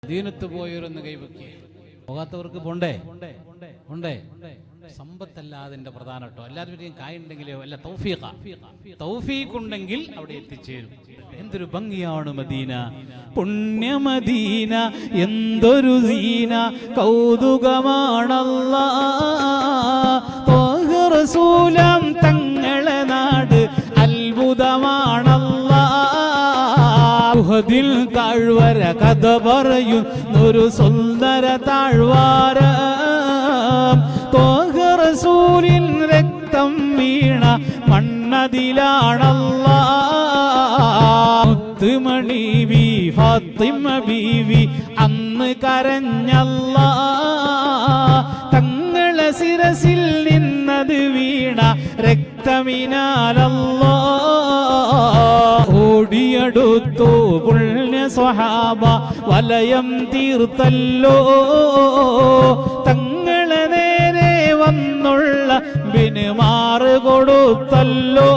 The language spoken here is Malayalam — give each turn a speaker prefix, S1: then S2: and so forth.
S1: ദീനത്ത് പോയവരൊന്ന് കൈവയ്ക്കുക. പോകാത്തവർക്ക് പോണ്ടേ? ഉണ്ടേ? സമ്പത്തല്ലാതെ പ്രധാന കേട്ടോ. എല്ലാവരും കായുണ്ടെങ്കിലോ അല്ല തൗഫീഖ് ഉണ്ടെങ്കിൽ അവിടെ എത്തിച്ചേരും. എന്തൊരു ഭംഗിയാണ് മദീന, പുണ്യമദീന, എന്തൊരു സീന, കൗതുകമാണല്ലാഹ്. റസൂലാം തങ്ങളെ നാട് അത്ഭുതമാണല്ലാഹ്. ഉഹദിൽ താഴ്വര കഥ പറയുന്നൊരു സുന്ദര താഴ്വാര, റസൂലിൻ രക്തം വീണ മണ്ണതിലാണല്ലാഹ്. മുത്തുമണി ഫാത്തിമ ബീവി അന്ന് കരഞ്ഞല്ലാഹ്. തങ്ങളെ ശിരസിൽ നിന്നത് വീണ രക്തമിനാലല്ലാഹ്. ഓടിയടുത്തു പുണ്യ സ്വഹാബ വലയം തീർത്തല്ലോ. തങ്ങളെ നേരെ വന്നുള്ള ബിനുമാറ് കൊടുത്തല്ലോ.